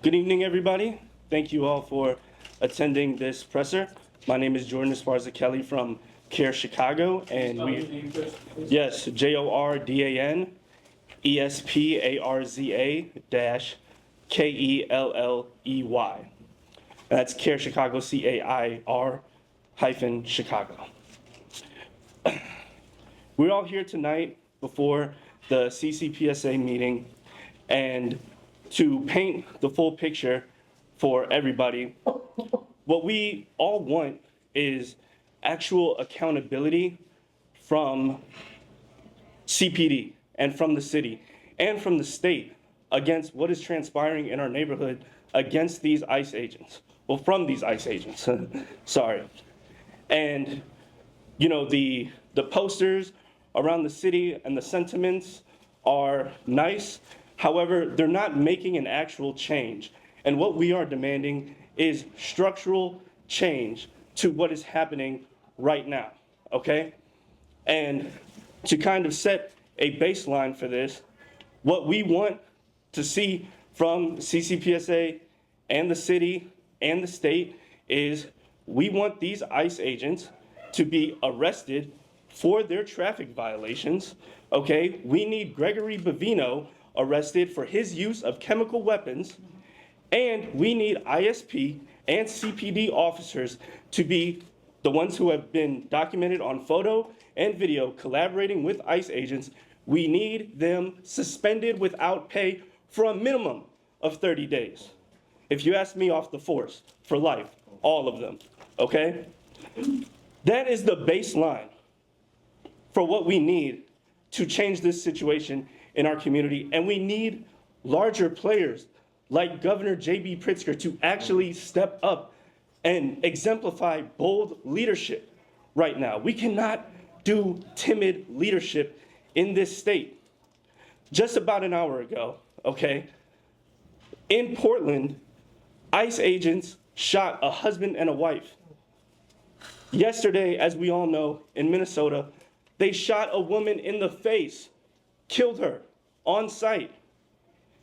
Good evening, everybody. Thank you all for attending this presser. My name is Jordan Esparza-Kelley from CAIR-Chicago, and yes, JORDAN ESPARZA-KELLEY. That's CAIR-Chicago, CAIR-Chicago. We're all here tonight before the CCPSA meeting and to paint the full picture for everybody. What we all want is actual accountability from CPD and from the city and from the state against what is transpiring in our neighborhood against these ICE agents. Well, from these ICE agents, sorry. And, you know, the posters around the city and the sentiments are nice. However, they're not making an actual change. And what we are demanding is structural change to what is happening right now, okay? And to kind of set a baseline for this, what we want to see from CCPSA and the city and the state is we want these ICE agents to be arrested for their traffic violations, okay? We need Gregory Bovino arrested for his use of chemical weapons, and we need ISP and CPD officers to be the ones who have been documented on photo and video collaborating with ICE agents. We need them suspended without pay for a minimum of 30 days. If you ask me, off the force, for life, all of them, okay? That is the baseline for what we need to change this situation in our community, and we need larger players like Governor J.B. Pritzker to actually step up and exemplify bold leadership right now. We cannot do timid leadership in this state. Just about an hour ago, okay, in Portland, ICE agents shot a husband and a wife. Yesterday, as we all know, in Minnesota, they shot a woman in the face, killed her on site.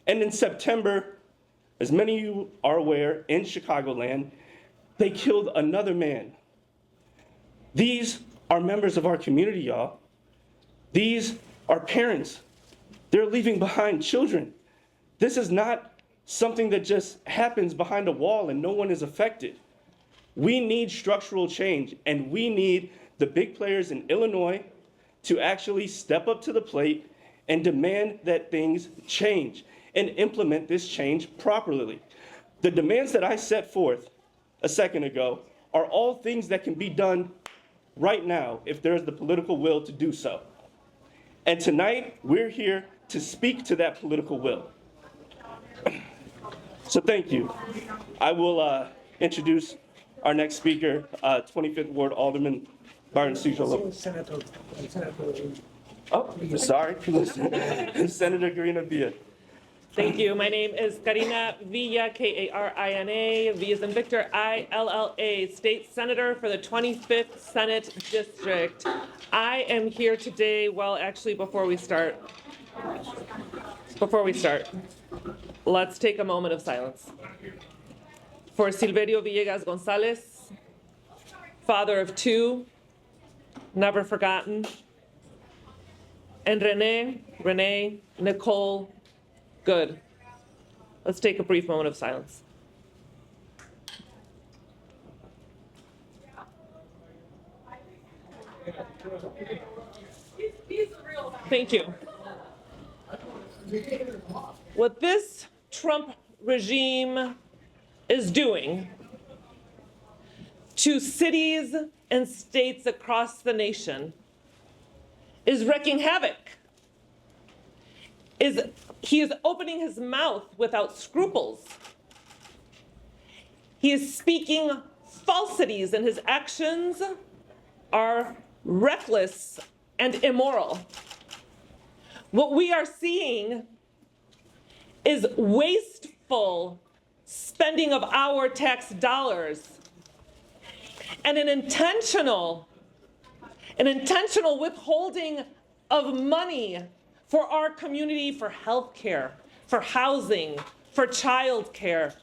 And in September, as many of you are aware, in Chicagoland, they killed another man. These are members of our community, y'all. These are parents. They're leaving behind children. This is not something that just happens behind a wall and no one is affected. We need structural change, and we need the big players in Illinois to actually step up to the plate and demand that things change and implement this change properly. The demands that I set forth a second ago are all things that can be done right now if there's the political will to do so. And tonight, we're here to speak to that political will. So thank you. I will introduce our next speaker, 25th Ward Alderman Byron Sigcho-Lopez. Oh, sorry. Senator Karina Villa. Thank you. My name is Karina Villa, Karina, V as in Victor, ILLA, State Senator for the 25th Senate District. I am here today, well, actually, before we start, let's take a moment of silence. For Silverio Villegas Gonzalez, father of two, never forgotten, and Renee, Nicole, Good. Let's take a brief moment of silence. Thank you. What this Trump regime is doing to cities and states across the nation is wreaking havoc. He is opening his mouth without scruples. He is speaking falsities, and his actions are reckless and immoral. What we are seeing is wasteful spending of our tax dollars and an intentional withholding of money for our community, for healthcare, for housing, for childcare.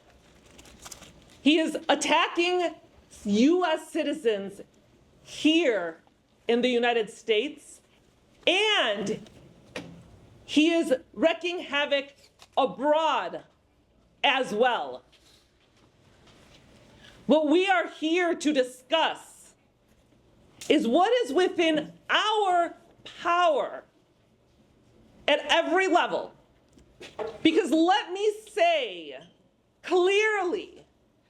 He is attacking U.S. citizens here in the United States, and he is wreaking havoc abroad as well. What we are here to discuss is what is within our power at every level. Because let me say clearly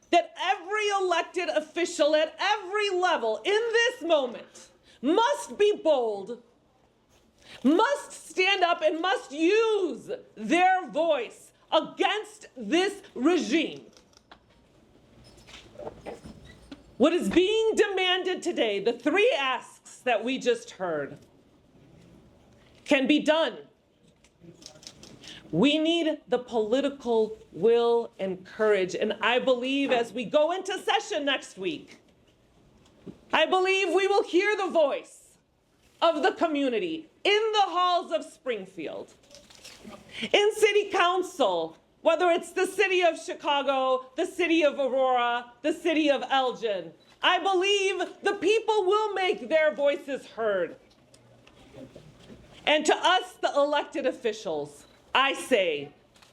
that every elected official at every level in this moment must be bold, must stand up, and must use their voice against this regime. What is being demanded today, the three asks that we just heard, can be done. We need the political will and courage, and I believe as we go into session next week, I believe we will hear the voice of the community in the halls of Springfield, in City Council, whether it's the city of Chicago, the city of Aurora, the city of Elgin. I believe the people will make their voices heard. And to us, the elected officials, I say,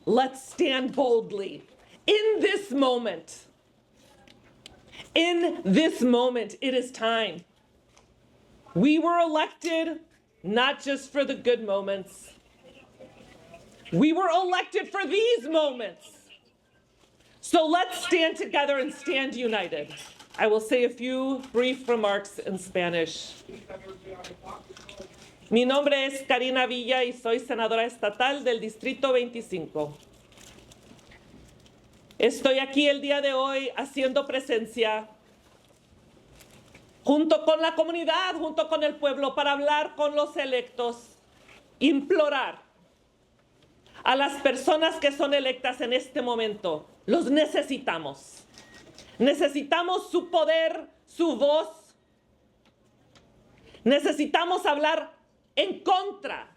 let's stand boldly in this moment. In this moment, it is time. We were elected not just for the good moments. We were elected for these moments. So let's stand together and stand united. I will say a few brief remarks in Spanish. Mi nombre es Karina Villa y soy senadora estatal del Distrito 25. Estoy aquí el día de hoy haciendo presencia junto con la comunidad, junto con el pueblo, para hablar con los electos, implorar a las personas que son electas en este momento. Los necesitamos. Necesitamos su poder, su voz. Necesitamos hablar en contra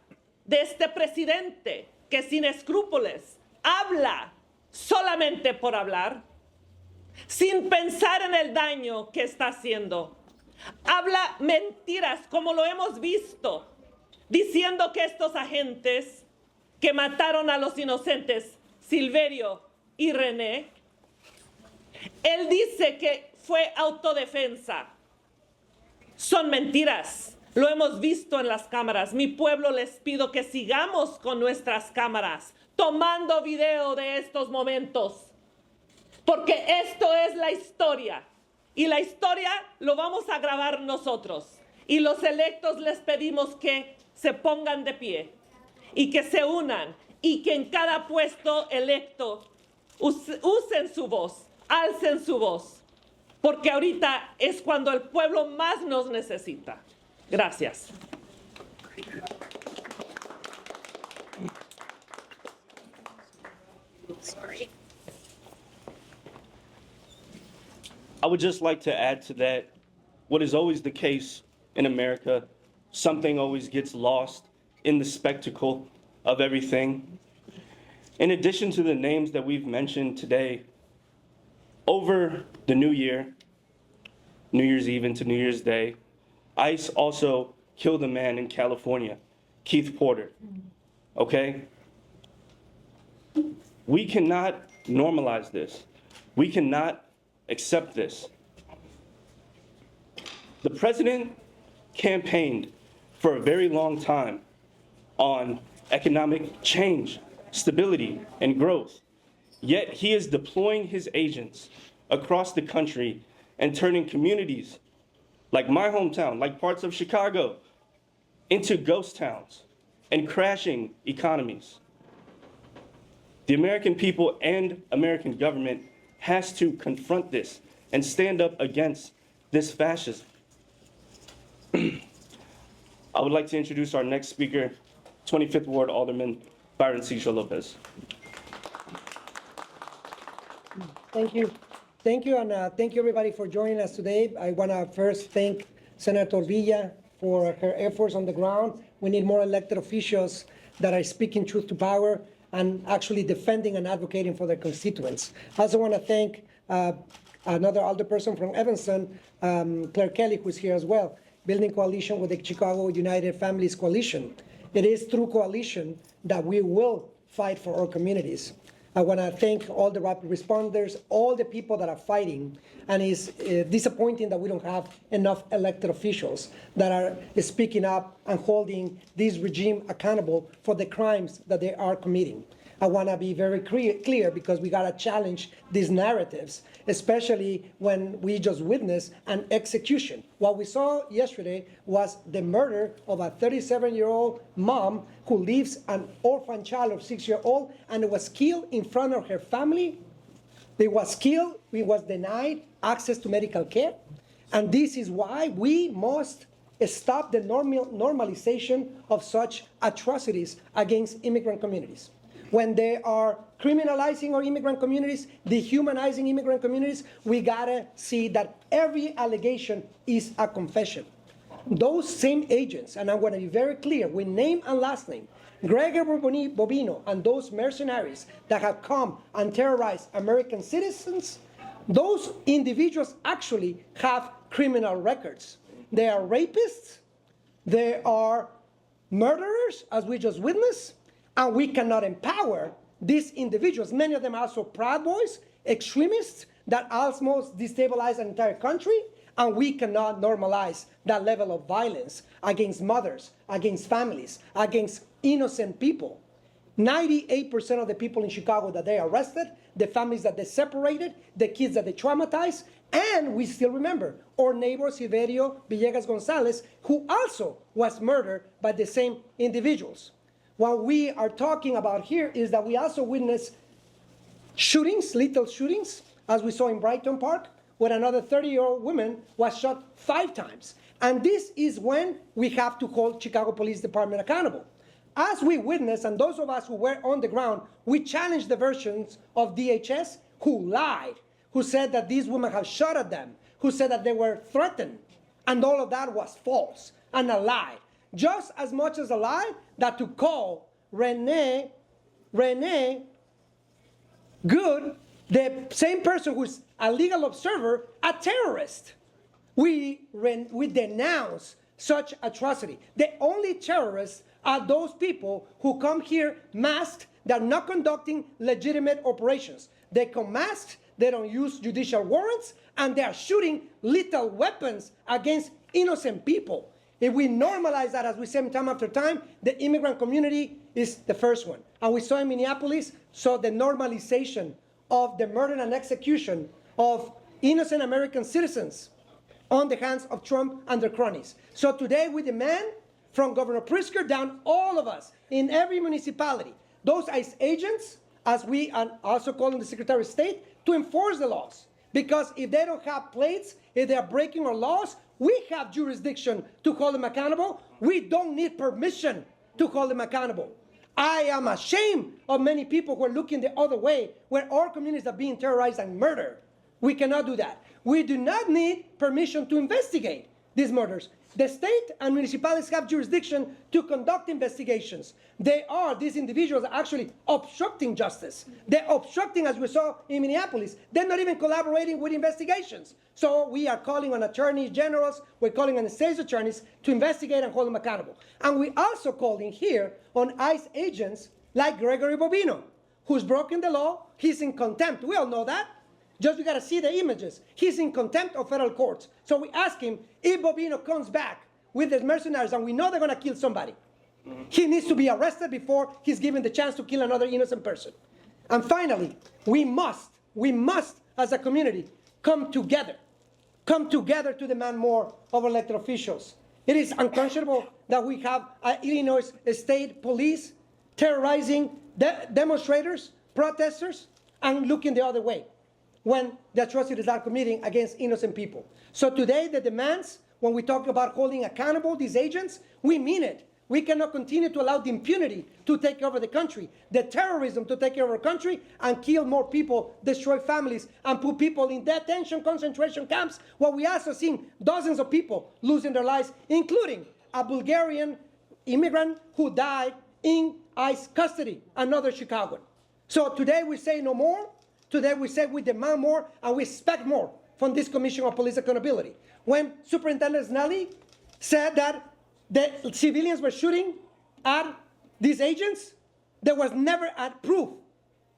de este presidente que sin escrúpulos habla solamente por hablar, sin pensar en el daño que está haciendo. Habla mentiras, como lo hemos visto, diciendo que estos agentes que mataron a los inocentes, Silverio y René, él dice que fue autodefensa. Son mentiras. Lo hemos visto en las cámaras. Mi pueblo, les pido que sigamos con nuestras cámaras, tomando video de estos momentos, porque esto es la historia. Y la historia lo vamos a grabar nosotros. Y los electos les pedimos que se pongan de pie y que se unan y que en cada puesto electo usen su voz, alcen su voz, porque ahorita es cuando el pueblo más nos necesita. Gracias. Sorry. I would just like to add to that, what is always the case in America, something always gets lost in the spectacle of everything. In addition to the names that we've mentioned today, over the new year, New Year's Eve into New Year's Day, ICE also killed a man in California, Keith Porter, okay? We cannot normalize this. We cannot accept this. The president campaigned for a very long time on economic change, stability, and growth. Yet he is deploying his agents across the country and turning communities like my hometown, like parts of Chicago, into ghost towns and crashing economies. The American people and American government has to confront this and stand up against this fascism. I would like to introduce our next speaker, 25th Ward Alderman Byron Sigcho-Lopez. Thank you. Thank you, and thank you everybody for joining us today. I want to first thank Senator Villa for her efforts on the ground. We need more elected officials that are speaking truth to power. and actually defending and advocating for their constituents. I also want to thank another alderperson from Evanston, Claire Kelly, who's here as well, building coalition with the Chicago United Families Coalition. It is through coalition that we will fight for our communities. I want to thank all the rapid responders, all the people that are fighting, and it's disappointing that we don't have enough elected officials that are speaking up and holding this regime accountable for the crimes that they are committing. I want to be very clear because we got to challenge these narratives, especially when we just witnessed an execution. What we saw yesterday was the murder of a 37-year-old mom who leaves an orphan child of 6-year-old, and it was killed in front of her family. It was killed, it was denied access to medical care. And this is why we must stop the normalization of such atrocities against immigrant communities. When they are criminalizing our immigrant communities, dehumanizing immigrant communities, we gotta see that every allegation is a confession. Those same agents, and I'm gonna be very clear with name and last name, Gregory Bovino and those mercenaries that have come and terrorized American citizens, those individuals actually have criminal records. They are rapists, they are murderers, as we just witnessed, and we cannot empower these individuals. Many of them are also Proud Boys, extremists that almost destabilize an entire country, and we cannot normalize that level of violence against mothers, against families, against innocent people. 98% of the people in Chicago that they arrested, the families that they separated, the kids that they traumatized, and we still remember our neighbor Silverio Villegas Gonzalez, who also was murdered by the same individuals. What we are talking about here is that we also witnessed shootings, lethal shootings, as we saw in Brighton Park, where another 30-year-old woman was shot 5 times. And this is when we have to hold Chicago Police Department accountable. As we witnessed, and those of us who were on the ground, we challenged the versions of DHS who lied, who said that these women had shot at them, who said that they were threatened. And all of that was false and a lie. Just as much as a lie that to call Renee Good, the same person who's a legal observer, a terrorist. We denounce such atrocity. The only terrorists are those people who come here masked, they're not conducting legitimate operations. They come masked, they don't use judicial warrants, and they are shooting lethal weapons against innocent people. If we normalize that, as we say time after time, the immigrant community is the first one. And we saw in Minneapolis, the normalization of the murder and execution of innocent American citizens on the hands of Trump and their cronies. So today we demand from Governor Pritzker down all of us in every municipality, those ICE agents, as we are also calling the Secretary of State, to enforce the laws. Because if they don't have plates, if they are breaking our laws, we have jurisdiction to hold them accountable. We don't need permission to hold them accountable. I am ashamed of many people who are looking the other way, where our communities are being terrorized and murdered. We cannot do that. We do not need permission to investigate these murders. The state and municipalities have jurisdiction to conduct investigations. These individuals are actually obstructing justice. They're obstructing, as we saw in Minneapolis. They're not even collaborating with investigations. So we are calling on attorneys generals, we're calling on the state's attorneys to investigate and hold them accountable. And we also calling here on ICE agents like Gregory Bovino, who's broken the law, he's in contempt. We all know that. Just we got to see the images. He's in contempt of federal courts. So we ask him, if Bovino comes back with his mercenaries and we know they're going to kill somebody, he needs to be arrested before he's given the chance to kill another innocent person. And finally, we must, as a community, come together to demand more of elected officials. It is unconscionable that we have Illinois state police terrorizing demonstrators, protesters, and looking the other way when the atrocities are committing against innocent people. So today, the demands, when we talk about holding accountable these agents, we mean it. We cannot continue to allow the impunity to take over the country, the terrorism to take over our country and kill more people, destroy families, and put people in detention concentration camps, while we also seen dozens of people losing their lives, including a Bulgarian immigrant who died in ICE custody another Chicagoan. So today we say no more. Today we say we demand more and we expect more from this Commission on Police Accountability. When Superintendent Snelly said that the civilians were shooting at these agents, there was never a proof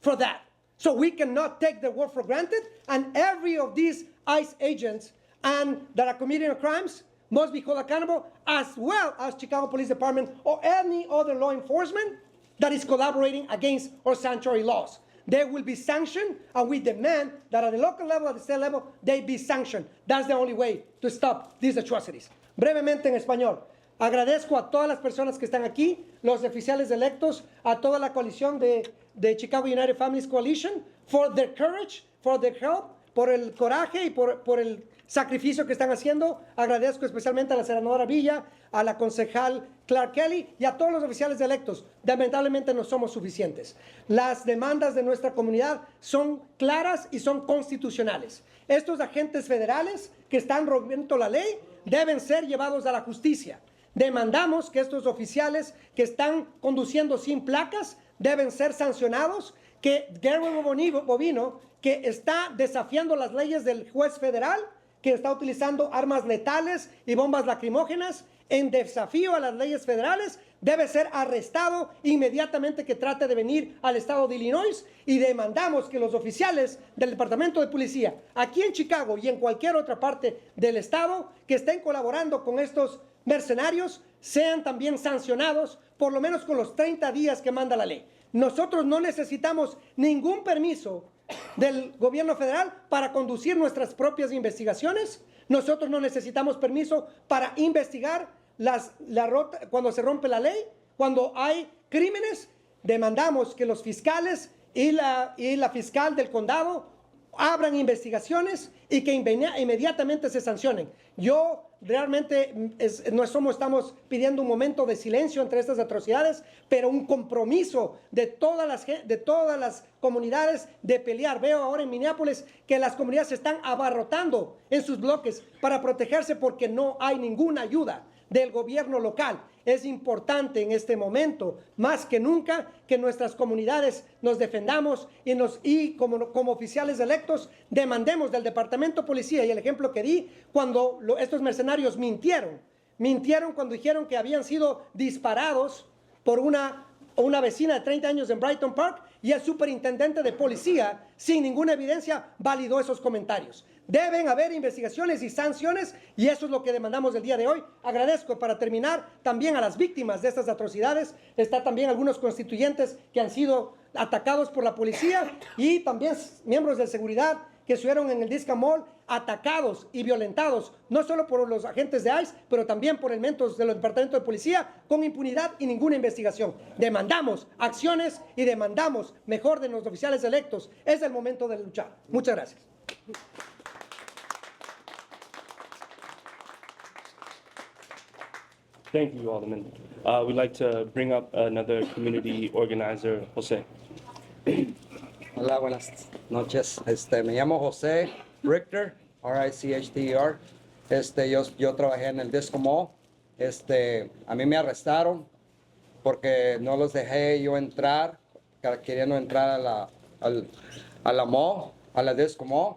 for that. So we cannot take their word for granted, and every of these ICE agents and that are committing crimes must be held accountable, as well as Chicago Police Department or any other law enforcement that is collaborating against our sanctuary laws. They will be sanctioned, and we demand that at the local level, at the state level, they be sanctioned. That's the only way to stop these atrocities. Brevemente en español. Agradezco a todas las personas que están aquí, los oficiales electos, a toda la coalición de Chicago United Families Coalition, for their courage, for their help, por el coraje y por el sacrificio que están haciendo. Agradezco especialmente a la senadora Villa, a la concejal Clark-Kelley y a todos los oficiales electos. Lamentablemente no somos suficientes. Las demandas de nuestra comunidad son claras y son constitucionales. Estos agentes federales que están rompiendo la ley deben ser llevados a la justicia. Demandamos que estos oficiales que están conduciendo sin placas deben ser sancionados, que Gregory Bovino, que está desafiando las leyes del juez federal, que está utilizando armas letales y bombas lacrimógenas en desafío a las leyes federales, debe ser arrestado inmediatamente que trate de venir al estado de Illinois, y demandamos que los oficiales del Departamento de Policía, aquí en Chicago y en cualquier otra parte del estado, que estén colaborando con estos mercenarios, sean también sancionados, por lo menos con los 30 días que manda la ley. Nosotros no necesitamos ningún permiso del gobierno federal para conducir nuestras propias investigaciones. Nosotros no necesitamos permiso para investigar cuando se rompe la ley, cuando hay crímenes. Demandamos que los fiscales y la fiscal del condado abran investigaciones y que inmediatamente se sancionen. Yo realmente estamos pidiendo un momento de silencio entre estas atrocidades, pero un compromiso de todas las comunidades de pelear. Veo ahora en Minneapolis que las comunidades se están abarrotando en sus bloques para protegerse porque no hay ninguna ayuda del gobierno local. Es importante en este momento, más que nunca, que nuestras comunidades nos defendamos y como oficiales electos demandemos del Departamento de Policía, y el ejemplo que di, cuando estos mercenarios mintieron cuando dijeron que habían sido disparados por una vecina de 30 años en Brighton Park, y el superintendente de policía, sin ninguna evidencia, validó esos comentarios. Deben haber investigaciones y sanciones, y eso es lo que demandamos el día de hoy. Agradezco, para terminar, también a las víctimas de estas atrocidades. Está también algunos constituyentes que han sido atacados por la policía, y también miembros de seguridad que estuvieron en el Disca Mall atacados y violentados, no solo por los agentes de ICE, pero también por elementos del Departamento de Policía, con impunidad y ninguna investigación. Demandamos acciones y demandamos mejor de los oficiales electos. Es el momento de luchar. Muchas gracias. Thank you, Alderman. We'd like to bring up another community organizer, Jose. Hola, buenas noches. Me llamo José Richter, R-I-C-H-T-E-R. Yo trabajé en el Disco Mall. A mí me arrestaron porque no los dejé yo entrar, queriendo entrar a la mall, a la Disco Mall,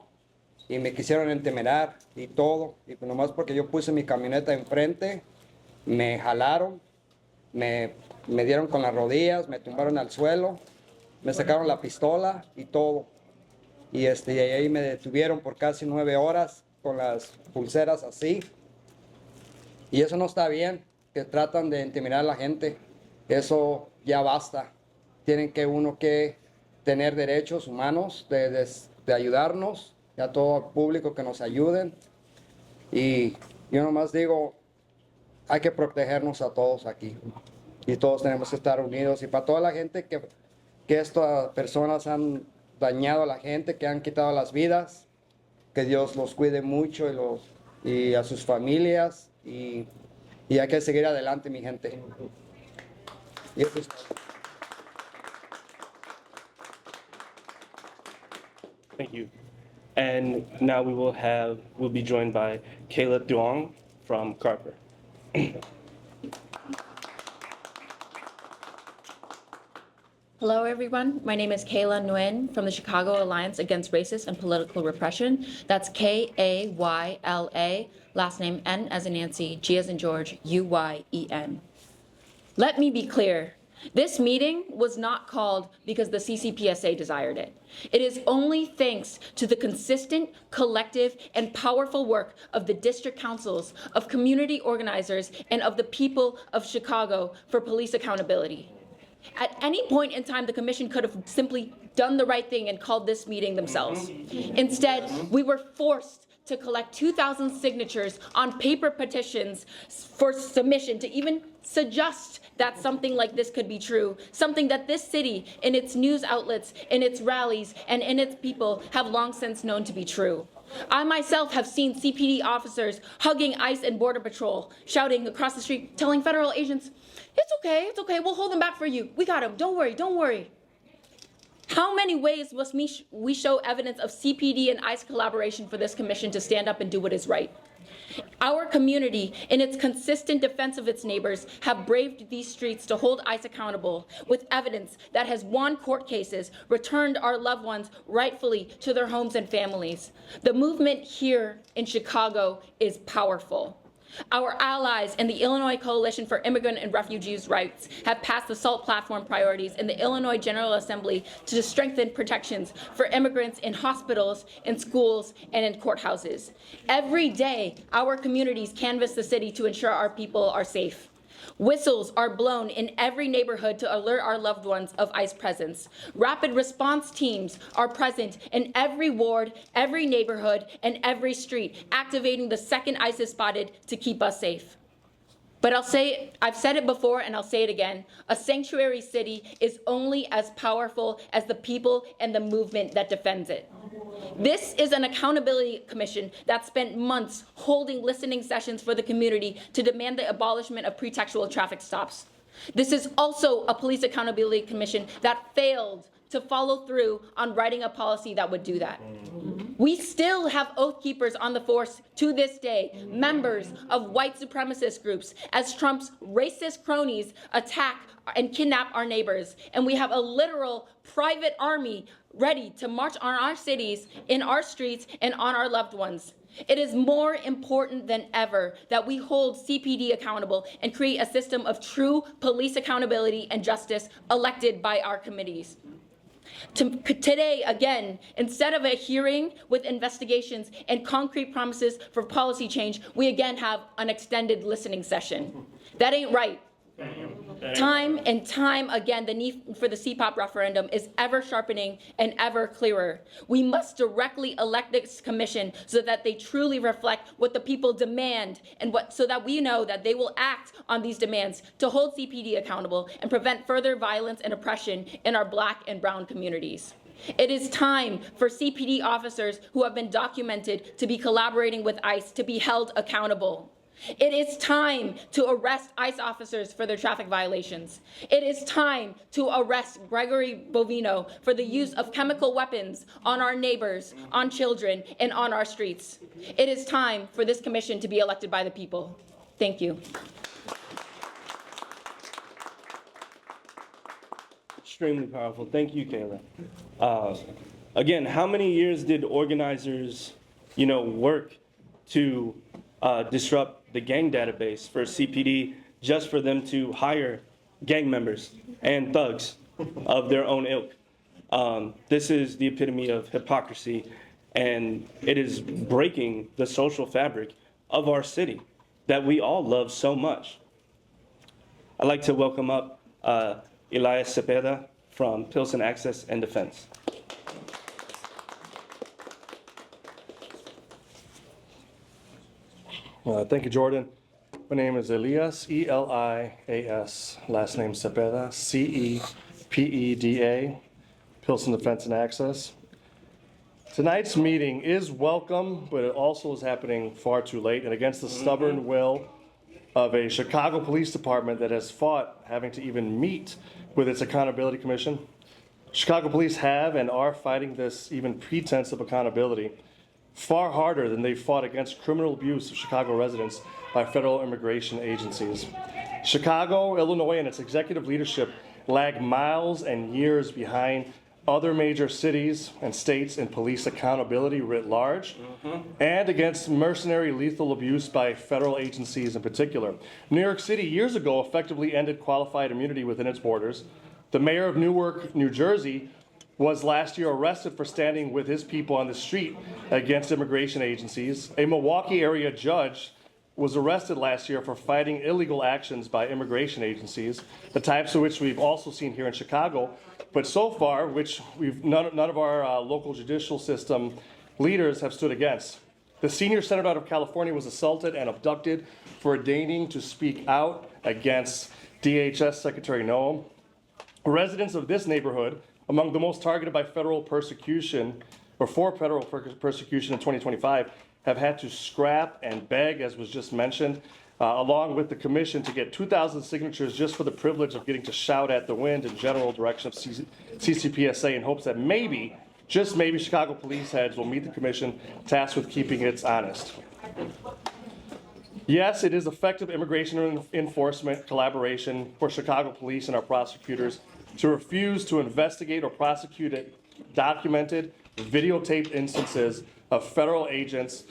y me quisieron intimidar y todo. Y nomás porque yo puse mi camioneta enfrente, me jalaron, me dieron con las rodillas, me tumbaron al suelo, me sacaron la pistola y todo. Y ahí me detuvieron por casi 9 horas con las pulseras así. Y eso no está bien, que tratan de intimidar a la gente. Eso ya basta. Tienen que tener derechos humanos de ayudarnos, y a todo el público que nos ayuden. Y yo nomás digo, hay que protegernos a todos aquí. Y todos tenemos que estar unidos. Y para toda la gente que estas personas han dañado a la gente, que han quitado las vidas, que Dios los cuide mucho y a sus familias. Y hay que seguir adelante, mi gente. Y eso es todo. Thank you. And now we'll be joined by Kayla Duong from Carper. Hello, everyone. My name is Kayla Nguyen from the Chicago Alliance Against Racist and Political Repression. That's Kayla, last name N as in Nancy, G as in George, Uyen. Let me be clear. This meeting was not called because the CCPSA desired it. It is only thanks to the consistent, collective, and powerful work of the district councils, of community organizers, and of the people of Chicago for police accountability. At any point in time, the commission could have simply done the right thing and called this meeting themselves. Instead, we were forced to collect 2,000 signatures on paper petitions for submission to even suggest that something like this could be true, something that this city, in its news outlets, in its rallies, and in its people have long since known to be true. I myself have seen CPD officers hugging ICE and Border Patrol, shouting across the street, telling federal agents, it's okay, we'll hold them back for you. We got them, don't worry. How many ways must we show evidence of CPD and ICE collaboration for this commission to stand up and do what is right? Our community, in its consistent defense of its neighbors, have braved these streets to hold ICE accountable with evidence that has won court cases, returned our loved ones rightfully to their homes and families. The movement here in Chicago is powerful. Our allies in the Illinois Coalition for Immigrant and Refugees' Rights have passed the SALT platform priorities in the Illinois General Assembly to strengthen protections for immigrants in hospitals, in schools, and in courthouses. Every day, our communities canvass the city to ensure our people are safe. Whistles are blown in every neighborhood to alert our loved ones of ICE presence. Rapid response teams are present in every ward, every neighborhood, and every street, activating the second ICE is spotted to keep us safe. But I've said it before and I'll say it again, a sanctuary city is only as powerful as the people and the movement that defends it. This is an accountability commission that spent months holding listening sessions for the community to demand the abolishment of pretextual traffic stops. This is also a police accountability commission that failed to follow through on writing a policy that would do that. We still have oath keepers on the force to this day, members of white supremacist groups, as Trump's racist cronies attack and kidnap our neighbors. And we have a literal private army ready to march on our cities, in our streets, and on our loved ones. It is more important than ever that we hold CPD accountable and create a system of true police accountability and justice elected by our committees. Today, again, instead of a hearing with investigations and concrete promises for policy change, we again have an extended listening session. That ain't right. Time and time again, the need for the CPOP referendum is ever sharpening and ever clearer. We must directly elect this commission so that they truly reflect what the people demand and so that we know that they will act on these demands to hold CPD accountable and prevent further violence and oppression in our Black and brown communities. It is time for CPD officers who have been documented to be collaborating with ICE to be held accountable. It is time to arrest ICE officers for their traffic violations. It is time to arrest Gregory Bovino for the use of chemical weapons on our neighbors, on children, and on our streets. It is time for this commission to be elected by the people. Thank you. Extremely powerful. Thank you, Kayla. Again, how many years did organizers, work to disrupt the gang database for CPD just for them to hire gang members and thugs of their own ilk? This is the epitome of hypocrisy, and it is breaking the social fabric of our city that we all love so much. I'd like to welcome up Elias Cepeda from Pilsen Access and Defense. Thank you, Jordan. My name is Elias, E-L-I-A-S, last name Cepeda, C-E-P-E-D-A, Pilsen Defense and Access. Tonight's meeting is welcome, but it also is happening far too late and against the stubborn will of a Chicago Police Department that has fought having to even meet with its Accountability Commission. Chicago Police have and are fighting this even pretense of accountability far harder than they fought against criminal abuse of Chicago residents by federal immigration agencies. Chicago, Illinois, and its executive leadership lag miles and years behind other major cities and states in police accountability writ large, and against mercenary lethal abuse by federal agencies in particular. New York City years ago effectively ended qualified immunity within its borders. The mayor of Newark, New Jersey, was last year arrested for standing with his people on the street against immigration agencies. A Milwaukee area judge was arrested last year for fighting illegal actions by immigration agencies, the types of which we've also seen here in Chicago, but so far, which none of our local judicial system leaders have stood against. The senior senator out of California was assaulted and abducted for deigning to speak out against DHS Secretary Noem. Residents of this neighborhood, among the most targeted by federal persecution, or for federal persecution in 2025, have had to scrap and beg, as was just mentioned, along with the commission, to get 2,000 signatures just for the privilege of getting to shout at the wind in general direction of CCPSA in hopes that maybe, just maybe, Chicago police heads will meet the commission tasked with keeping it honest. Yes, it is effective immigration enforcement collaboration for Chicago police and our prosecutors to refuse to investigate or prosecute documented, videotaped instances of federal agents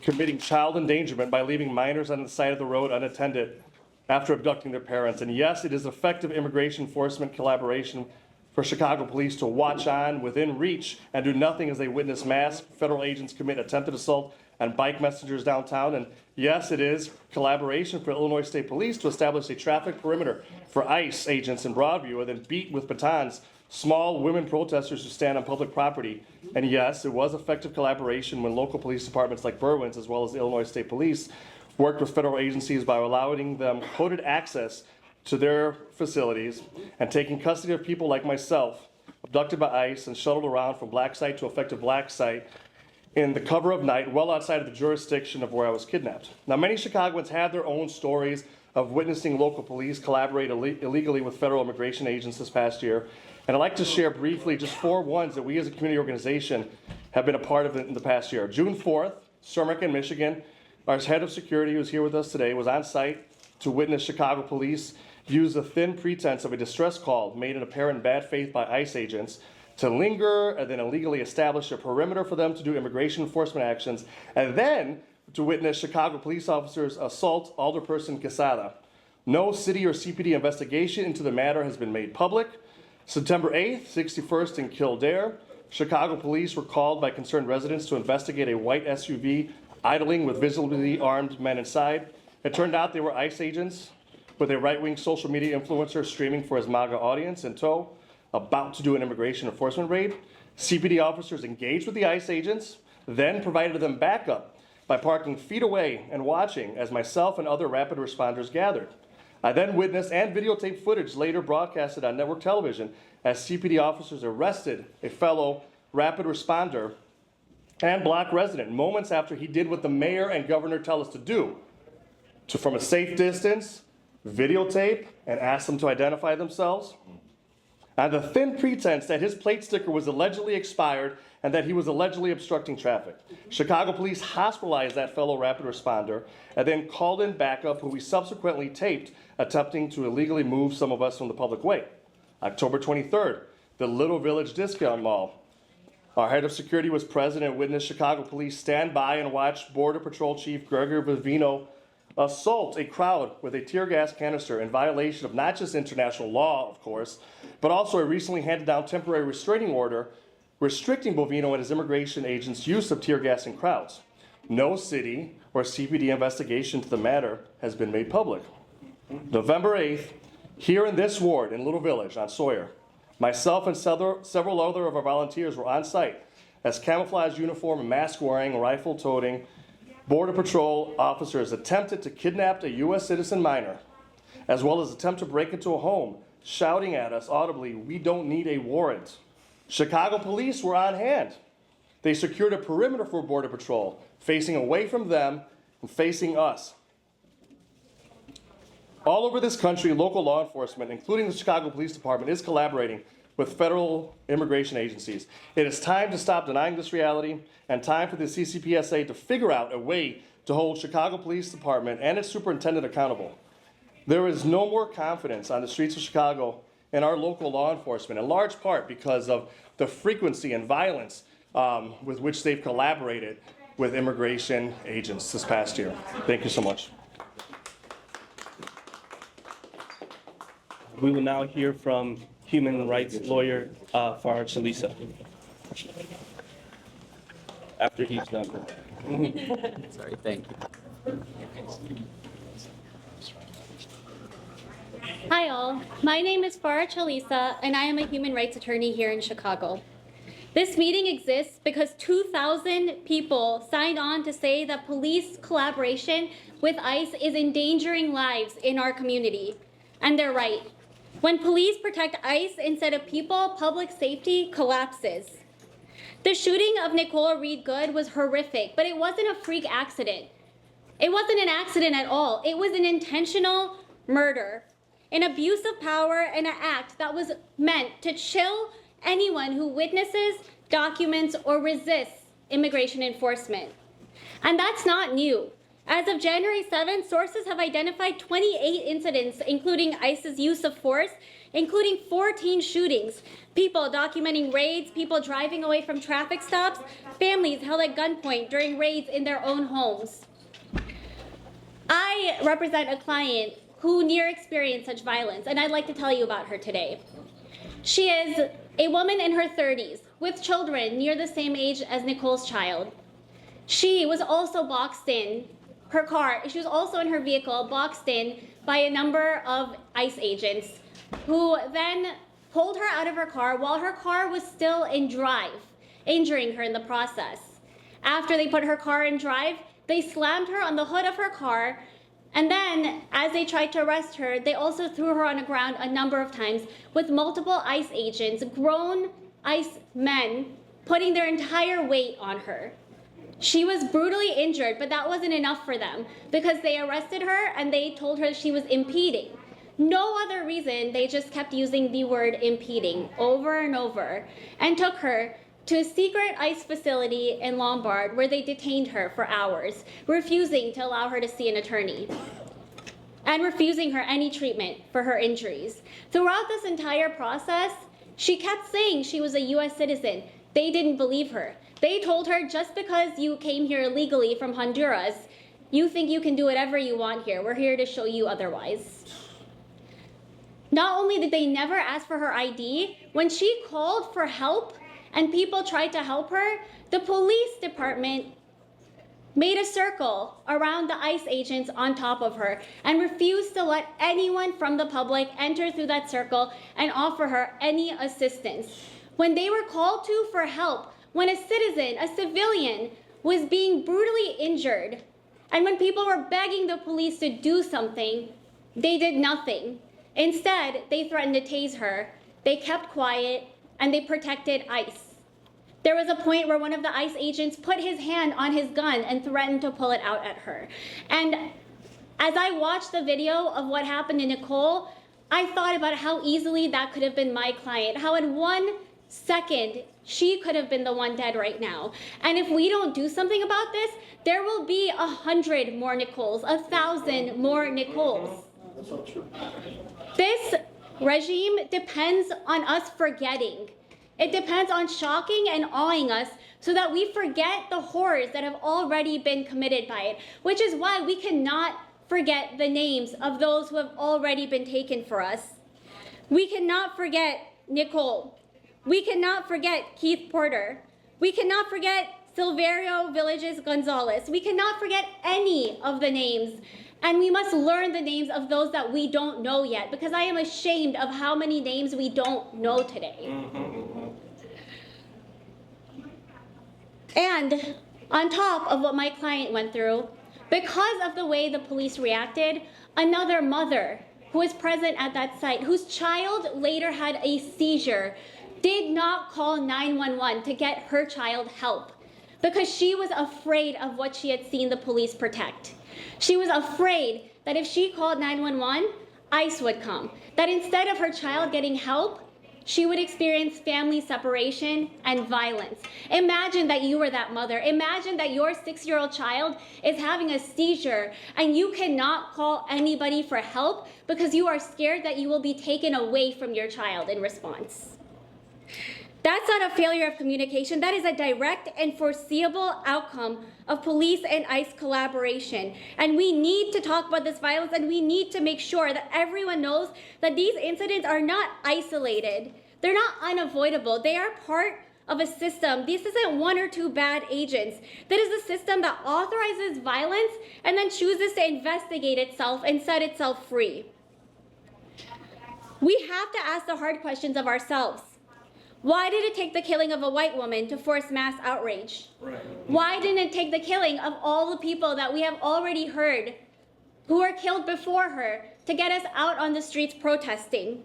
committing child endangerment by leaving minors on the side of the road unattended after abducting their parents. And yes, it is effective immigration enforcement collaboration for Chicago police to watch on within reach and do nothing as they witness mass federal agents commit attempted assault on bike messengers downtown. And yes, it is collaboration for Illinois State Police to establish a traffic perimeter for ICE agents in Broadview and then beat with batons small women protesters who stand on public property. And yes, it was effective collaboration when local police departments like Berwyn's, as well as the Illinois State Police, worked with federal agencies by allowing them coded access to their facilities and taking custody of people like myself, abducted by ICE and shuttled around from black site to effective black site in the cover of night, well outside of the jurisdiction of where I was kidnapped. Now, many Chicagoans have their own stories of witnessing local police collaborate illegally with federal immigration agents this past year. And I'd like to share briefly just 4 ones that we as a community organization have been a part of in the past year. June 4th, Sermican, Michigan, our head of security, who's here with us today, was on site to witness Chicago police use the thin pretense of a distress call made in apparent bad faith by ICE agents to linger and then illegally establish a perimeter for them to do immigration enforcement actions, and then to witness Chicago police officers assault Alderperson Quesada. No city or CPD investigation into the matter has been made public. September 8th, 61st in Kildare, Chicago police were called by concerned residents to investigate a white SUV idling with visibly armed men inside. It turned out they were ICE agents with a right-wing social media influencer streaming for his MAGA audience in tow, about to do an immigration enforcement raid. CPD officers engaged with the ICE agents, then provided them backup by parking feet away and watching as myself and other rapid responders gathered. I then witnessed and videotaped footage later broadcasted on network television as CPD officers arrested a fellow rapid responder and black resident moments after he did what the mayor and governor tell us to do, to from a safe distance, videotape and ask them to identify themselves on the thin pretense that his plate sticker was allegedly expired and that he was allegedly obstructing traffic. Chicago police hospitalized that fellow rapid responder and then called in backup, who we subsequently taped attempting to illegally move some of us from the public way. October 23rd, the Little Village Discount Mall. Our head of security was present and witnessed Chicago police stand by and watch Border Patrol Chief Gregory Bovino assault a crowd with a tear gas canister in violation of not just international law, of course, but also a recently handed down temporary restraining order restricting Bovino and his immigration agents' use of tear gas in crowds. No city or CPD investigation to the matter has been made public. November 8th, here in this ward in Little Village on Sawyer, myself and several other of our volunteers were on site as camouflage uniform and mask-wearing, rifle-toting Border Patrol officers attempted to kidnap a U.S. citizen minor, as well as attempt to break into a home, shouting at us audibly, "We don't need a warrant." Chicago police were on hand. They secured a perimeter for Border Patrol, facing away from them and facing us. All over this country, local law enforcement, including the Chicago Police Department, is collaborating with federal immigration agencies. It is time to stop denying this reality and time for the CCPSA to figure out a way to hold Chicago Police Department and its superintendent accountable. There is no more confidence on the streets of Chicago in our local law enforcement, in large part because of the frequency and violence with which they've collaborated with immigration agents this past year. Thank you so much. We will now hear from human rights lawyer Farah Chalisa. After he's done. Sorry, thank you. Hi all, my name is Farah Chalisa and I am a human rights attorney here in Chicago. This meeting exists because 2,000 people signed on to say that police collaboration with ICE is endangering lives in our community. And they're right. When police protect ICE instead of people, public safety collapses. The shooting of Nicole Reed Good was horrific, but it wasn't a freak accident. It wasn't an accident at all. It was an intentional murder, an abuse of power, and an act that was meant to chill anyone who witnesses, documents, or resists immigration enforcement. And that's not new. As of January 7th, sources have identified 28 incidents, including ICE's use of force, including 14 shootings, people documenting raids, people driving away from traffic stops, families held at gunpoint during raids in their own homes. I represent a client who near experienced such violence, and I'd like to tell you about her today. She is a woman in her 30s with children near the same age as Nicole's child. She was also boxed in her car. She was also in her vehicle, boxed in by a number of ICE agents who then pulled her out of her car while her car was still in drive, injuring her in the process. After they put her car in drive, they slammed her on the hood of her car, and then as they tried to arrest her, they also threw her on the ground a number of times with multiple ICE agents, grown ICE men, putting their entire weight on her. She was brutally injured, but that wasn't enough for them because they arrested her and they told her she was impeding. No other reason, they just kept using the word impeding over and over and took her to a secret ICE facility in Lombard where they detained her for hours, refusing to allow her to see an attorney and refusing her any treatment for her injuries. Throughout this entire process, she kept saying she was a US citizen. They didn't believe her. They told her, just because you came here illegally from Honduras, you think you can do whatever you want here. We're here to show you otherwise. Not only did they never ask for her ID, when she called for help and people tried to help her, the police department made a circle around the ICE agents on top of her and refused to let anyone from the public enter through that circle and offer her any assistance. When they were called to for help, when a citizen, a civilian, was being brutally injured, and when people were begging the police to do something, they did nothing. Instead, they threatened to tase her, they kept quiet, and they protected ICE. There was a point where one of the ICE agents put his hand on his gun and threatened to pull it out at her. And as I watched the video of what happened to Nicole, I thought about how easily that could have been my client, how in 1 second, she could have been the one dead right now. And if we don't do something about this, there will be 100 more Nicoles, 1,000 more Nicoles. This regime depends on us forgetting. It depends on shocking and awing us so that we forget the horrors that have already been committed by it, which is why we cannot forget the names of those who have already been taken for us. We cannot forget Nicole. We cannot forget Keith Porter. We cannot forget Silverio Villages Gonzalez. We cannot forget any of the names. And we must learn the names of those that we don't know yet, because I am ashamed of how many names we don't know today. And on top of what my client went through, because of the way the police reacted, another mother who was present at that site, whose child later had a seizure, did not call 911 to get her child help because she was afraid of what she had seen the police protect. She was afraid that if she called 911, ICE would come. That instead of her child getting help, she would experience family separation and violence. Imagine that you were that mother. Imagine that your 6-year-old child is having a seizure and you cannot call anybody for help because you are scared that you will be taken away from your child in response. That's not a failure of communication. That is a direct and foreseeable outcome of police and ICE collaboration. And we need to talk about this violence, and we need to make sure that everyone knows that these incidents are not isolated. They're not unavoidable. They are part of a system. This isn't 1 or 2 bad agents. That is a system that authorizes violence and then chooses to investigate itself and set itself free. We have to ask the hard questions of ourselves. Why did it take the killing of a white woman to force mass outrage? Why didn't it take the killing of all the people that we have already heard who were killed before her to get us out on the streets protesting?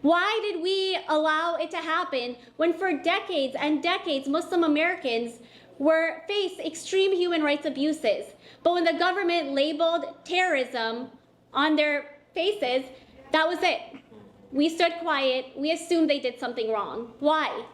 Why did we allow it to happen when for decades and decades Muslim Americans faced extreme human rights abuses? But when the government labeled terrorism on their faces, that was it. We stood quiet. We assumed they did something wrong. Why?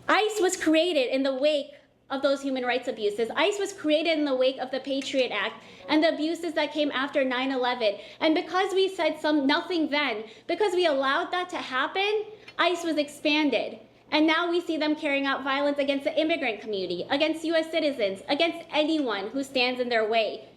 ICE was created in the wake of those human rights abuses. ICE was created in the wake of the Patriot Act and the abuses that came after 9/11. And because we said nothing then, because we allowed that to happen, ICE was expanded. And now we see them carrying out violence against the immigrant community, against US citizens, against anyone who stands in their way.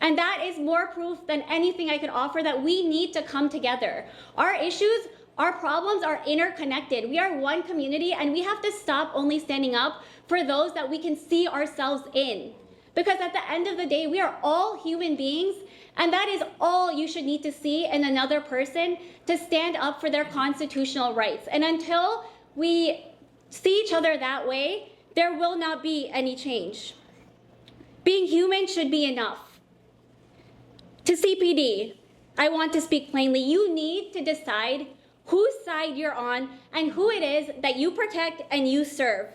And that is more proof than anything I could offer that we need to come together. Our issues, our problems are interconnected. We are one community, and we have to stop only standing up for those that we can see ourselves in. Because at the end of the day, we are all human beings, and that is all you should need to see in another person to stand up for their constitutional rights. And until we see each other that way, there will not be any change. Being human should be enough. To CPD, I want to speak plainly. You need to decide whose side you're on and who it is that you protect and you serve.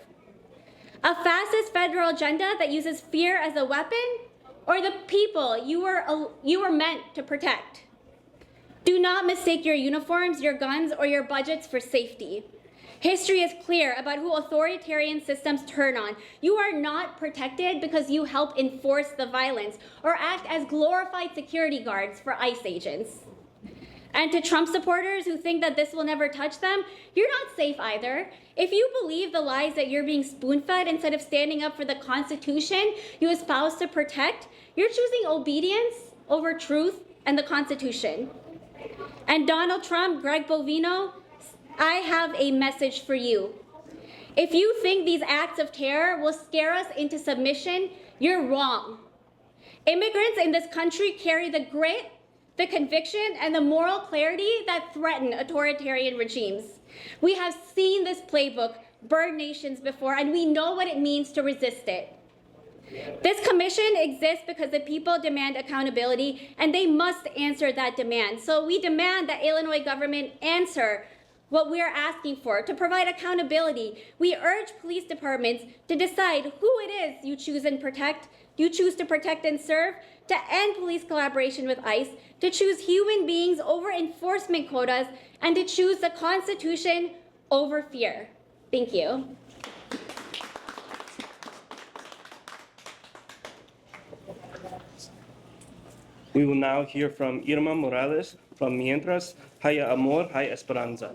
A fascist federal agenda that uses fear as a weapon, or the people you were meant to protect. Do not mistake your uniforms, your guns, or your budgets for safety. History is clear about who authoritarian systems turn on. You are not protected because you help enforce the violence or act as glorified security guards for ICE agents. And to Trump supporters who think that this will never touch them, you're not safe either. If you believe the lies that you're being spoon-fed instead of standing up for the Constitution you espouse to protect, you're choosing obedience over truth and the Constitution. And Donald Trump, Greg Bovino, I have a message for you. If you think these acts of terror will scare us into submission, you're wrong. Immigrants in this country carry the grit, the conviction, and the moral clarity that threaten authoritarian regimes. We have seen this playbook burn nations before, and we know what it means to resist it. This commission exists because the people demand accountability, and they must answer that demand. So we demand that Illinois government answer what we are asking for, to provide accountability. We urge police departments to decide who it is you choose to protect and serve, to end police collaboration with ICE, to choose human beings over enforcement quotas, and to choose the Constitution over fear. Thank you. We will now hear from Irma Morales from Mientras, Haya, Amor, Haya, Esperanza.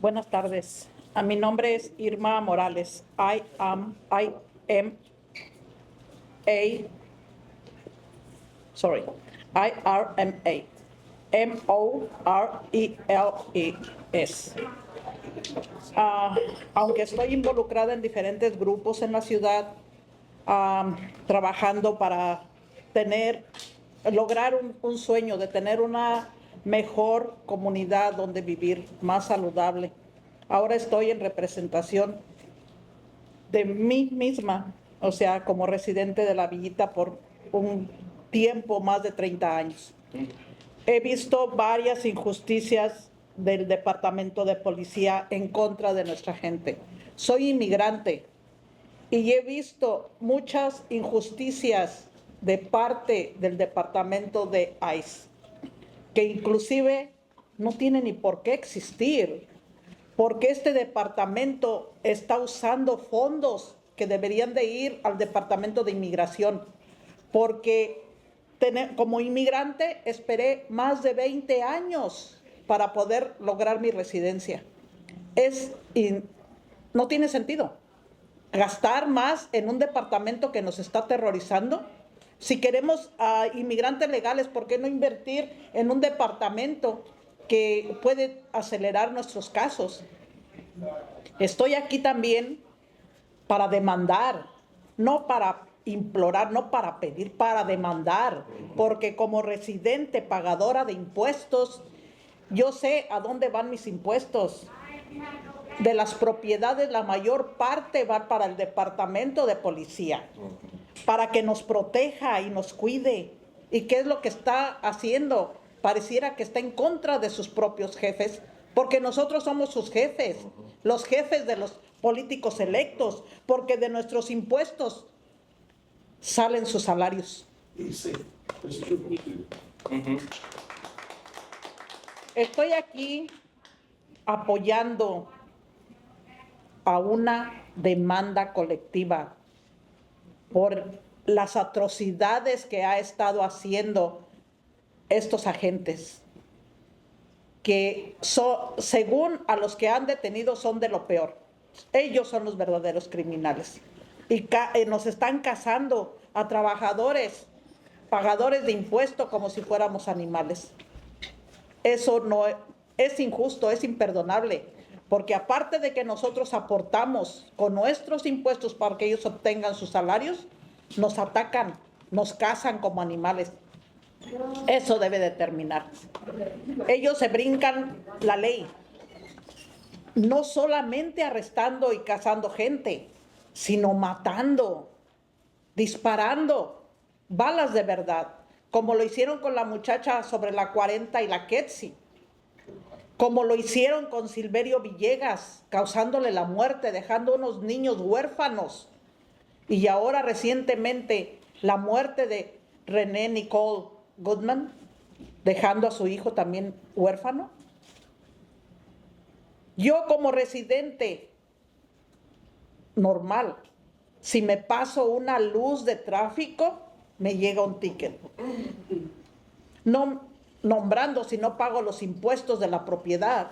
Buenas tardes. Mi nombre es Irma Morales. I am IRMA, MORELES. Aunque estoy involucrada en diferentes grupos en la ciudad, trabajando para lograr un sueño de tener una mejor comunidad donde vivir, más saludable. Ahora estoy en representación de mí misma, o sea, como residente de la villita por un tiempo más de 30 años. He visto varias injusticias del Departamento de Policía en contra de nuestra gente. Soy inmigrante y he visto muchas injusticias de parte del departamento de ICE, que inclusive no tiene ni por qué existir, porque este departamento está usando fondos que deberían de ir al departamento de inmigración, porque como inmigrante esperé más de 20 años para poder lograr mi residencia. No tiene sentido gastar más en un departamento que nos está aterrorizando. Si queremos a inmigrantes legales, ¿por qué no invertir en un departamento que puede acelerar nuestros casos? Estoy aquí también para demandar, no para implorar, no para pedir, para demandar, porque como residente pagadora de impuestos, yo sé a dónde van mis impuestos. De las propiedades, la mayor parte va para el departamento de policía, para que nos proteja y nos cuide. ¿Y qué es lo que está haciendo? Pareciera que está en contra de sus propios jefes, porque nosotros somos sus jefes, los jefes de los políticos electos, porque de nuestros impuestos salen sus salarios. Estoy aquí apoyando a una demanda colectiva por las atrocidades que ha estado haciendo estos agentes, que según a los que han detenido son de lo peor. Ellos son los verdaderos criminales y nos están cazando a trabajadores, pagadores de impuestos como si fuéramos animales. Eso no es injusto, es imperdonable, porque aparte de que nosotros aportamos con nuestros impuestos para que ellos obtengan sus salarios, nos atacan, nos cazan como animales. Eso debe de terminar. Ellos se brincan la ley, no solamente arrestando y cazando gente, sino matando, disparando balas de verdad, como lo hicieron con la muchacha sobre la 40 y la Ketsi, como lo hicieron con Silverio Villegas, causándole la muerte, dejando unos niños huérfanos, y ahora recientemente la muerte de René Nicole Goodman, dejando a su hijo también huérfano. Yo como residente normal, si me paso una luz de tráfico, me llega un ticket. No nombrando si no pago los impuestos de la propiedad.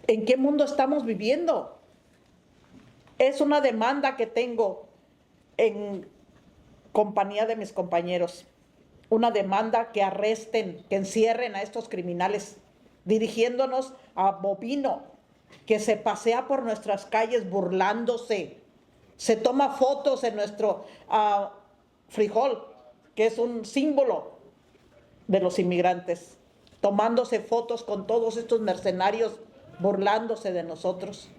¿En qué mundo estamos viviendo? Es una demanda que tengo en compañía de mis compañeros. Una demanda que arresten, que encierren a estos criminales, dirigiéndonos a Bovino, que se pasea por nuestras calles burlándose, se toma fotos en nuestro frijol, que es un símbolo de los inmigrantes, tomándose fotos con todos estos mercenarios, burlándose de nosotros,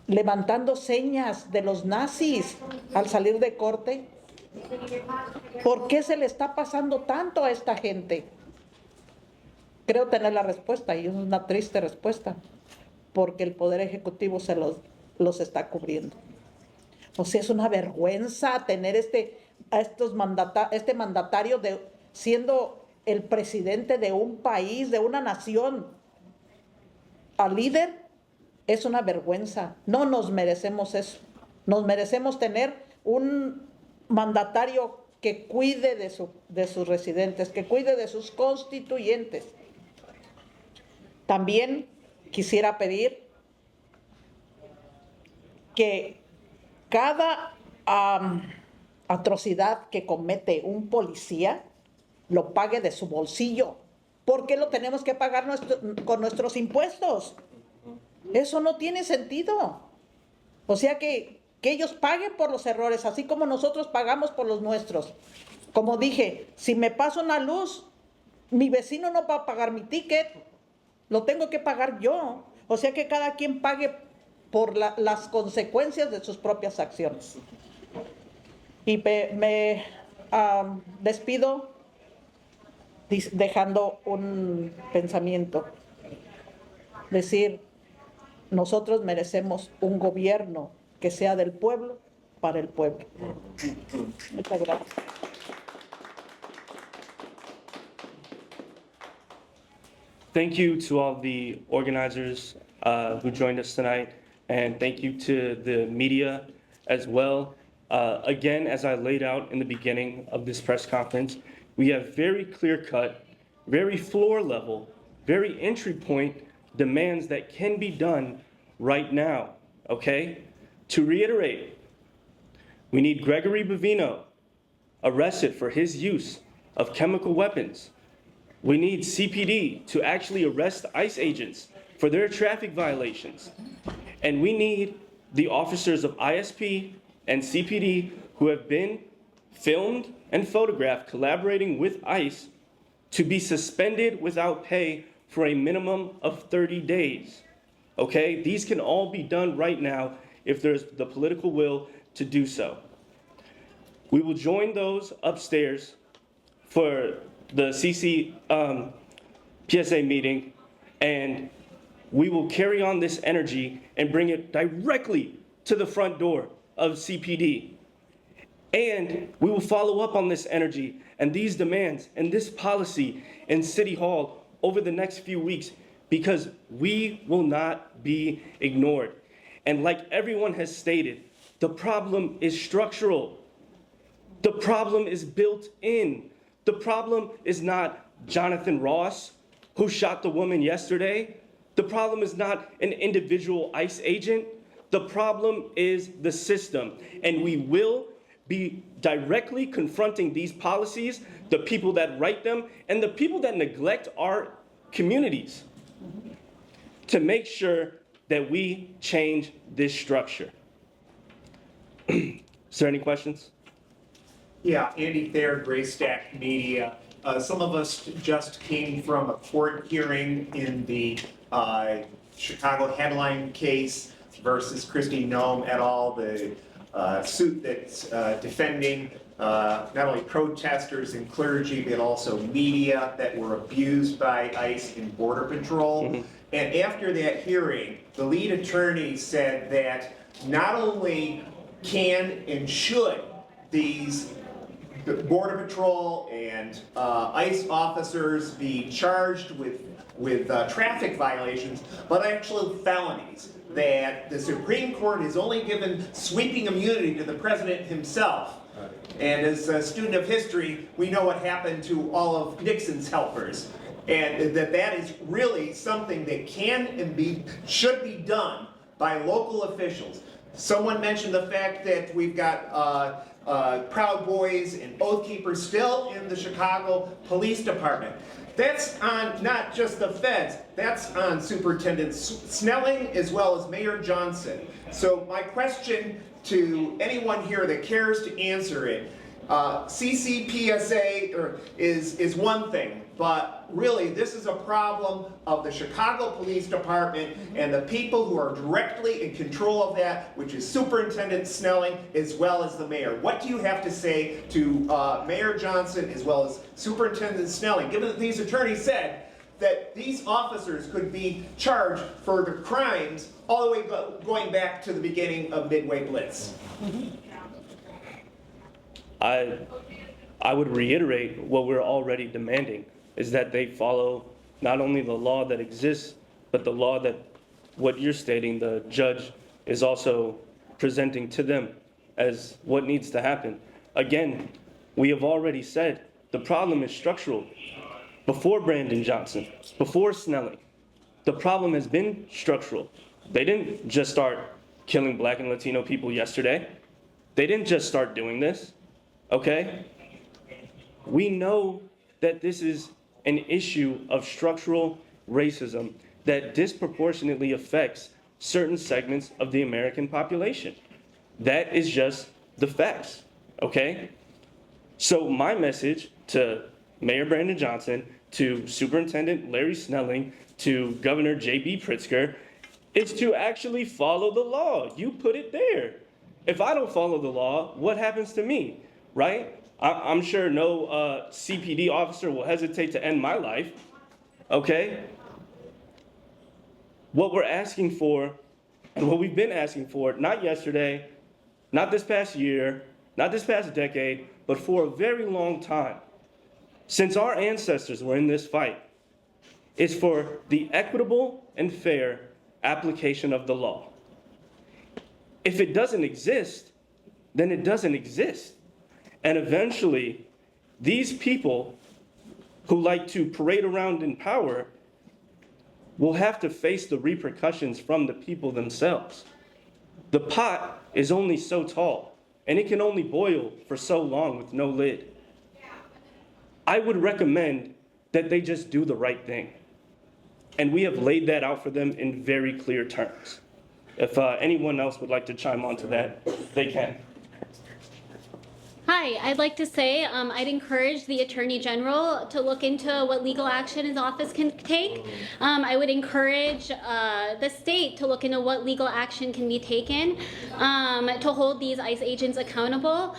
levantando señas de los nazis al salir de corte. ¿Por qué se le está pasando tanto a esta gente? Creo tener la respuesta, y es una triste respuesta, porque el Poder Ejecutivo los está cubriendo. O sea, es una vergüenza tener este mandatario siendo el presidente de un país, de una nación, al líder. Es una vergüenza. No nos merecemos eso. Nos merecemos tener un mandatario que cuide de sus residentes, que cuide de sus constituyentes. También quisiera pedir que cada atrocidad que comete un policía lo pague de su bolsillo. ¿Por qué lo tenemos que pagar con nuestros impuestos? Eso no tiene sentido. O sea que ellos paguen por los errores, así como nosotros pagamos por los nuestros. Como dije, si me paso una luz, mi vecino no va a pagar mi ticket, lo tengo que pagar yo. O sea que cada quien pague por las consecuencias de sus propias acciones. Y me despido dejando un pensamiento. Decir, nosotros merecemos un gobierno que sea del pueblo para el pueblo. Muchas gracias. Thank you to all the organizers who joined us tonight, and thank you to the media as well. Again, as I laid out in the beginning of this press conference, we have very clear-cut, very floor-level, very entry point demands that can be done right now, okay? To reiterate, we need Gregory Bovino arrested for his use of chemical weapons. We need CPD to actually arrest ICE agents for their traffic violations. And we need the officers of ISP and CPD who have been filmed and photographed collaborating with ICE to be suspended without pay for a minimum of 30 days. Okay? These can all be done right now if there's the political will to do so. We will join those upstairs for the CCPSA meeting, and we will carry on this energy and bring it directly to the front door of CPD. And we will follow up on this energy and these demands and this policy in City Hall over the next few weeks, because we will not be ignored. And like everyone has stated, the problem is structural. The problem is built in. The problem is not Jonathan Ross, who shot the woman yesterday. The problem is not an individual ICE agent. The problem is the system. And we will be directly confronting these policies, the people that write them, and the people that neglect our communities, to make sure that we change this structure. Is there any questions? Yeah, Andy Thayer, Graystack Media. Some of us just came from a court hearing in the Chicago headline case versus Christy Nome et al., the suit that's defending not only protesters and clergy, but also media that were abused by ICE and Border Patrol. Mm-hmm. And after that hearing, the lead attorney said that not only can and should these Border Patrol and ICE officers be charged with traffic violations, but actually felonies, that the Supreme Court has only given sweeping immunity to the president himself. And as a student of history, we know what happened to all of Nixon's helpers. And that is really something that can and should be done by local officials. Someone mentioned the fact that we've got Proud Boys and Oath Keepers still in the Chicago Police Department. That's on not just the feds, that's on Superintendent Snelling as well as Mayor Johnson. So my question to anyone here that cares to answer it, CCPSA is one thing, but really this is a problem of the Chicago Police Department and the people who are directly in control of that, which is Superintendent Snelling as well as the mayor. What do you have to say to Mayor Johnson as well as Superintendent Snelling, given that these attorneys said that these officers could be charged for the crimes all the way going back to the beginning of Midway Blitz? I would reiterate what we're already demanding, is that they follow not only the law that exists, but the law that what you're stating, the judge is also presenting to them as what needs to happen. Again, we have already said the problem is structural. Before Brandon Johnson, before Snelling, the problem has been structural. They didn't just start killing Black and Latino people yesterday. They didn't just start doing this, okay? We know that this is an issue of structural racism that disproportionately affects certain segments of the American population. That is just the facts, okay? So my message to Mayor Brandon Johnson, to Superintendent Larry Snelling, to Governor J.B. Pritzker, is to actually follow the law. You put it there. If I don't follow the law, what happens to me, right? I'm sure no CPD officer will hesitate to end my life, okay? What we're asking for, and what we've been asking for, not yesterday, not this past year, not this past decade, but for a very long time, since our ancestors were in this fight, is for the equitable and fair application of the law. If it doesn't exist, then it doesn't exist. And eventually, these people who like to parade around in power will have to face the repercussions from the people themselves. The pot is only so tall, and it can only boil for so long with no lid. I would recommend that they just do the right thing. And we have laid that out for them in very clear terms. If anyone else would like to chime on to that, they can. Hi, I'd like to say I'd encourage the Attorney General to look into what legal action his office can take. I would encourage the state to look into what legal action can be taken to hold these ICE agents accountable.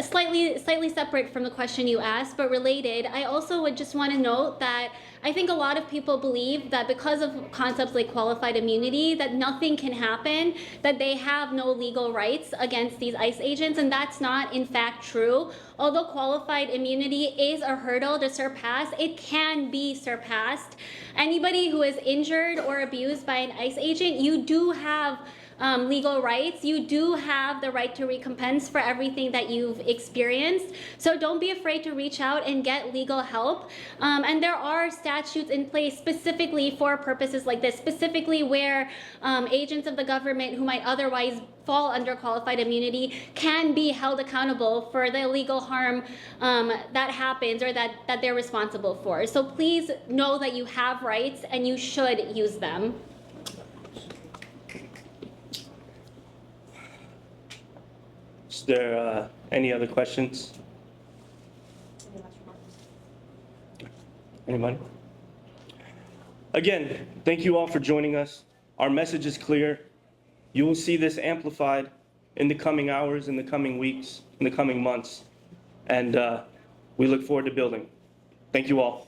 Slightly separate from the question you asked, but related, I also would just want to note that I think a lot of people believe that because of concepts like qualified immunity, that nothing can happen, that they have no legal rights against these ICE agents, and that's not in fact true. Although qualified immunity is a hurdle to surpass, it can be surpassed. Anybody who is injured or abused by an ICE agent, you do have legal rights. You do have the right to recompense for everything that you've experienced. So don't be afraid to reach out and get legal help. And there are statutes in place specifically for purposes like this, specifically where agents of the government who might otherwise fall under qualified immunity can be held accountable for the illegal harm that happens or that they're responsible for. So please know that you have rights and you should use them. Is there any other questions? Anybody? Again, thank you all for joining us. Our message is clear. You will see this amplified in the coming hours, in the coming weeks, in the coming months. And we look forward to building. Thank you all.